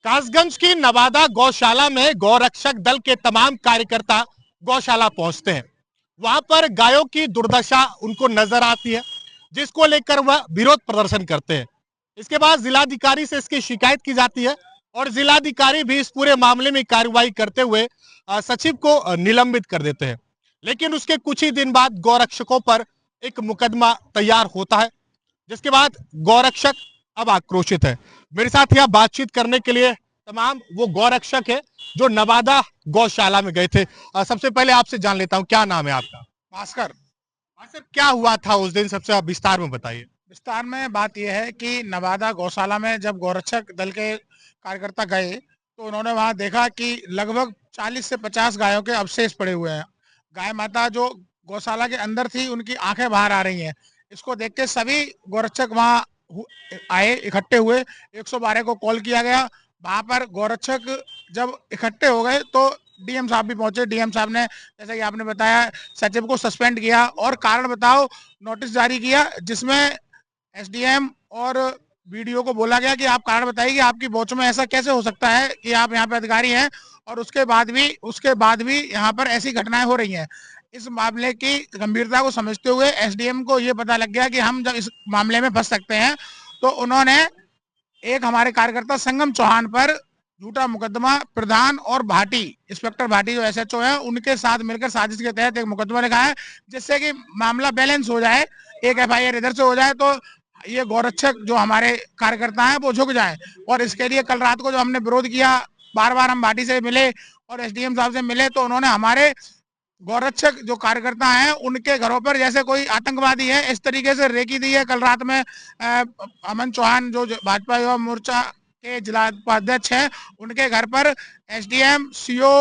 कासगंज की नवादा गौशाला में गौरक्षक दल के तमाम कार्यकर्ता गौशाला पहुंचते हैं। वहां पर गायों की दुर्दशा उनको नजर आती है, जिसको लेकर वह विरोध प्रदर्शन करते हैं। इसके बाद जिलाधिकारी से इसकी शिकायत की जाती है और जिलाधिकारी भी इस पूरे मामले में कार्रवाई करते हुए सचिव को निलंबित कर देते हैं। लेकिन उसके कुछ ही दिन बाद गौरक्षकों पर एक मुकदमा तैयार होता है, जिसके बाद गौरक्षक अब आक्रोशित है। मेरे साथ यहाँ बातचीत करने के लिए तमाम वो गौरक्षक है जो नवादा गौशाला में गए थे। सबसे पहले आपसे जान लेता हूँ, क्या नाम है आपका? भास्कर। सर, क्या हुआ था उस दिन, सबसे विस्तार में बताइए। विस्तार में बात यह है कि नवादा गौशाला में जब गौरक्षक दल के कार्यकर्ता गए तो उन्होंने वहां देखा कि लगभग 40 से 50 गायों के अवशेष पड़े हुए हैं। गाय माता जो गौशाला के अंदर थी उनकी आंखें बाहर आ रही हैं। इसको देख के सभी गौरक्षक वहां आए, इकट्ठे हुए। 112 को कॉल किया गया। वहां पर गौरक्षक जब इकट्ठे हो गए तो डीएम साहब भी पहुंचे। डीएम साहब ने, जैसा कि आपने बताया, सचिव को सस्पेंड किया और कारण बताओ नोटिस जारी किया, जिसमें एसडीएम और वीडियो को बोला गया कि आप कारण बताइए कि आपकी वॉच में ऐसा कैसे हो सकता है कि आप यहाँ पे अधिकारी हैं और उसके बाद भी यहाँ पर ऐसी घटनाएं हो रही हैं। इस मामले की गंभीरता को समझते हुए एसडीएम को ये पता लग गया कि हम जब इस मामले में फंस सकते हैं, तो उन्होंने एक हमारे कार्यकर्ता संगम चौहान पर झूठा मुकदमा प्रधान और भाटी, इंस्पेक्टर भाटी जो एसएचओ है, उनके साथ मिलकर साजिश के तहत एक मुकदमा लिखा है, जिससे कि मामला बैलेंस हो जाए। एक एफआईआर इधर से हो जाए तो ये गौरक्षक जो हमारे कार्यकर्ता हैं वो झुक जाए। और इसके लिए कल रात को जो हमने विरोध किया, बार बार हम भाटी से मिले और एसडीएम साहब से मिले, तो उन्होंने हमारे गौरक्षक जो कार्यकर्ता हैं उनके घरों पर जैसे कोई आतंकवादी है इस तरीके से रेकी दी है। कल रात में अमन चौहान जो भाजपा युवा मोर्चा के जिला उपाध्यक्ष हैं, उनके घर पर एसडीएम, सीओ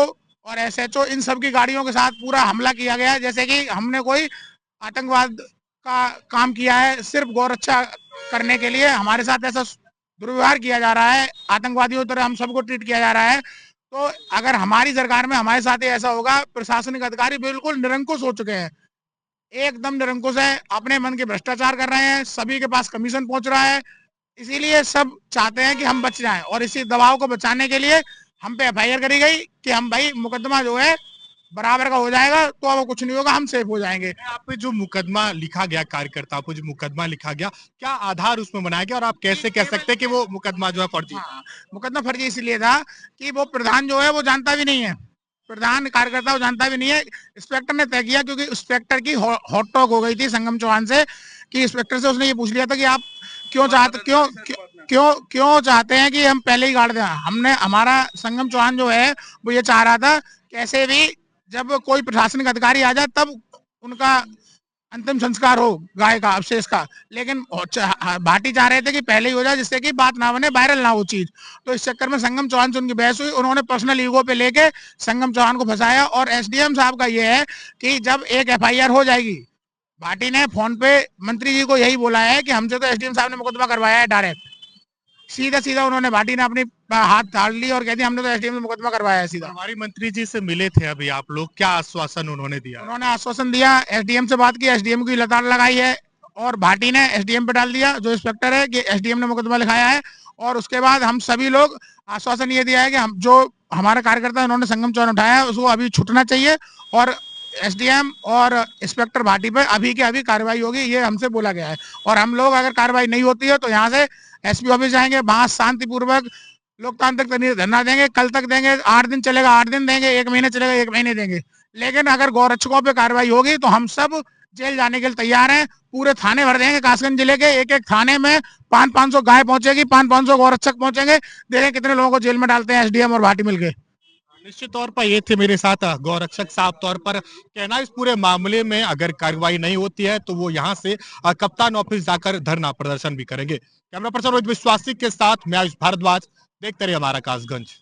और एसएचओ इन सब की गाड़ियों के साथ पूरा हमला किया गया, जैसे कि हमने कोई आतंकवाद का काम किया है। सिर्फ गौरक्षा करने के लिए हमारे साथ ऐसा दुर्व्यवहार किया जा रहा है, आतंकवादियों की तरह हम सबको ट्रीट किया जा रहा है। तो अगर हमारी सरकार में हमारे साथ ही ऐसा होगा, प्रशासनिक अधिकारी बिल्कुल निरंकुश हो चुके हैं, एकदम निरंकुश है, अपने मन के भ्रष्टाचार कर रहे हैं, सभी के पास कमीशन पहुंच रहा है। इसीलिए सब चाहते हैं कि हम बच जाएं और इसी दबाव को बचाने के लिए हम पे एफआईआर करी गई कि हम भाई मुकदमा जो है बराबर का हो जाएगा, तो अब कुछ नहीं होगा, हम सेफ हो जाएंगे। आप पे जो मुकदमा लिखा गया, कार्यकर्ता पे जो मुकदमा लिखा गया, क्या आधार उसमें बनाया गया और आप कैसे कह सकते हैं कि वो मुकदमा जो है फर्जी? हाँ, मुकदमा फर्जी इसलिए था कि वो प्रधान जो है वो जानता भी नहीं है, प्रधान कार्यकर्ता वो जानता भी नहीं है। इंस्पेक्टर ने तय किया, क्योंकि इंस्पेक्टर की हॉट टॉक हो गई थी संगम चौहान से, कि इंस्पेक्टर से उसने ये पूछ लिया था कि आप क्यों चाहते क्यों क्यों क्यों चाहते हैं कि हम पहले ही गाड़ दें। हमने, हमारा संगम चौहान जो है वो ये चाह रहा था कैसे भी जब कोई प्रशासनिक अधिकारी आ जाए तब उनका अंतिम संस्कार हो गाय का, अवशेष का। लेकिन भाटी चाह रहे थे कि पहले ही हो जाए, जिससे कि बात ना बने, वायरल ना हो चीज। तो इस चक्कर में संगम चौहान से उनकी बहस हुई, उन्होंने पर्सनल ईगो पे लेके संगम चौहान को फंसाया। और एसडीएम साहब का ये है कि जब एक एफआईआर हो जाएगी, भाटी ने फोन पे मंत्री जी को यही बोला है कि हमसे तो एसडीएम साहब ने मुकदमा करवाया है डायरेक्ट, सीधा सीधा उन्होंने, भाटी ने अपनी हाथ थाड़ ली और कहती हमने तो एसडीएम से मुकदमा करवाया है सीधा। हमारी मंत्री जी से मिले थे अभी आप लोग, क्या आश्वासन उन्होंने दिया? उन्होंने आश्वासन दिया, एसडीएम से बात की, एसडीएम की लताड़ लगाई है और भाटी ने एसडीएम पे डाल दिया, जो इंस्पेक्टर है, कि एसडीएम ने मुकदमा लिखाया है। और उसके बाद हम सभी लोग आश्वासन ये दिया है कि हम, जो हमारा कार्यकर्ता उन्होंने संगम चौहान उठाया है, उसको अभी छूटना चाहिए और एसडीएम और इंस्पेक्टर भाटी पे अभी के अभी कार्रवाई होगी, ये हमसे बोला गया है। और हम लोग, अगर कार्रवाई नहीं होती है तो यहाँ से एसपी ऑफिस जाएंगे, वहां शांतिपूर्वक लोकतांत्रिक धरना देंगे। कल तक देंगे, 8 दिन चलेगा 8 दिन देंगे, 1 महीने चलेगा 1 महीने देंगे। लेकिन अगर गौरक्षकों पे कार्रवाई होगी तो हम सब जेल जाने के लिए तैयार हैं। पूरे थाने भर देंगे, कासगंज जिले के एक एक थाने में 500-500 गाय पहुंचेगी, 500-500 गौरक्षक पहुंचेंगे। देखें कितने लोगों को जेल में डालते हैं एसडीएम और भाटी मिलके। निश्चित तौर पर ये थे मेरे साथ गौरक्षक साफ तौर पर कहना, इस पूरे मामले में अगर कार्रवाई नहीं होती है तो वो यहाँ से कप्तान ऑफिस जाकर धरना प्रदर्शन भी करेंगे। कैमरा पर्सन रोहित विश्वासी के साथ मैं आयुष भारद्वाज, देखते रहिए हमारा कासगंज।